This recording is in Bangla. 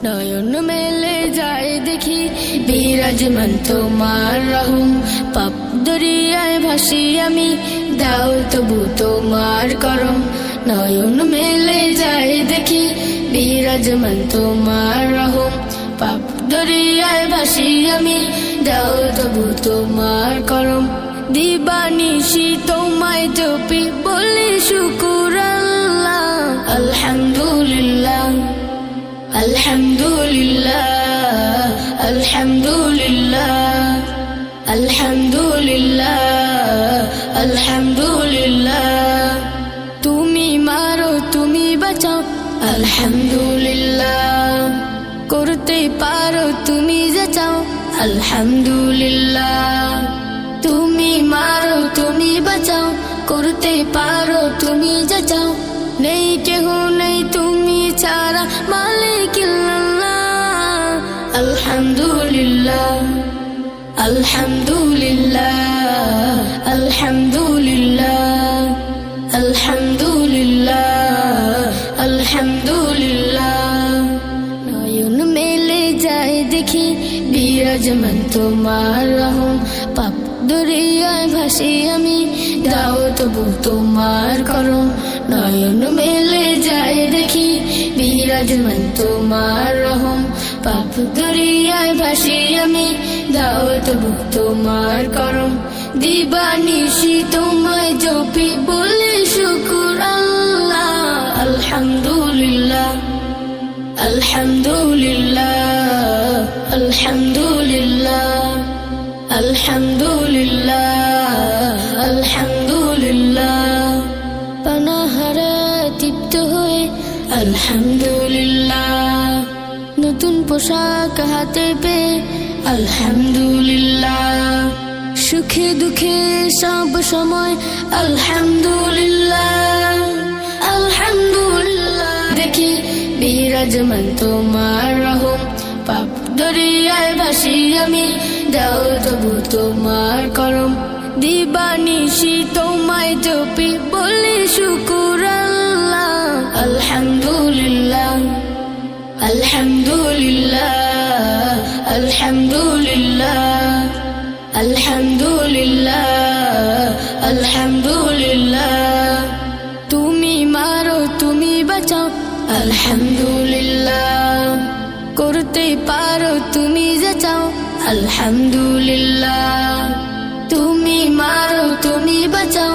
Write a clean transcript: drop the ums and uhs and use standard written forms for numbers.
নয়ন মেলে যায় দেখি বিরাজমান তোমার রহম। পাপ দরিয়ায় ভাসি আমি, দাও তবু তোমার করম। নয়ন মেলে যায় দেখি বিরাজমান তোমার রহম। পাপ দরিয়ায় ভাসি আমি, দাও তবু তোমার করম। দিবানিশি তোমায় জপি বলি শুকুর আল্লাহ। আলহামদুলিল্লাহ আলহামদুলিল্লাহ আলহামদুলিল্লাহ আলহামদুলিল্লাহ আলহামদুলিল্লাহ। তুমি মারো তুমি বাঁচাও, আলহামদুলিল্লাহ। করতে পারো তুমি যা চাও, আলহামদুলিল্লাহ। তুমি মারো তুমি বাঁচাও, করতে পারো তুমি যা চাও। নেই কেহ নেই তুমি ছাড়া, মালিকুল্লাহ। আলহামদুলিল্লাহ আলহামদুলিল্লাহ আলহামদুলিল্লাহ আলহামদুলিল্লাহ আলহামদুলিল্লাহ। নয়ন মেলে যায় দেখি বিরাজমান তোমার রহম। পাপ দরিয়ায় ভাসি আমি, দাও তবু তোমার করম। নয়ন মেলে যায় দেখি বিরাজমান তোমার রহম। পাপ দরিয়ায় ভাসি আমি, দাও তবু তোমার করম। দিবানিশি তোমায় জপি বলি শুকুর আল্লাহ। আলহামদুলিল্লাহ আলহামদুলিল্লাহ আলহামদুলিল্লাহ আলহামদুলিল্লাহ আলহামদুলিল্লাহ। পানাহারা তৃপ্ত হয়ে আলহামদুলিল্লাহ। নতুন পোশাক হাতে পেয়ে আলহামদুলিল্লাহ। সুখে দুঃখে সব সময় আলহামদুলিল্লাহ আলহামদুলিল্লাহ। দেখি বিরাজমান তোমার রহম। পাপ দরিয়ায় ভাসি আমি, দাও তবু তোমার করম। দিবানিশি তোমায় জপি বলি শুকুর আল্লাহ। আলহামদুলিল্লাহ আলহামদুলিল্লাহ আলহামদুলিল্লাহ আলহামদুলিল্লাহ আলহামদুলিল্লাহ। তুমি মারো তুমি বাঁচাও, আলহামদুলিল্লাহ। করতে পারো তুমি যা চাও, আলহামদুলিল্লাহ। তুমি মারো তুমি বাঁচাও,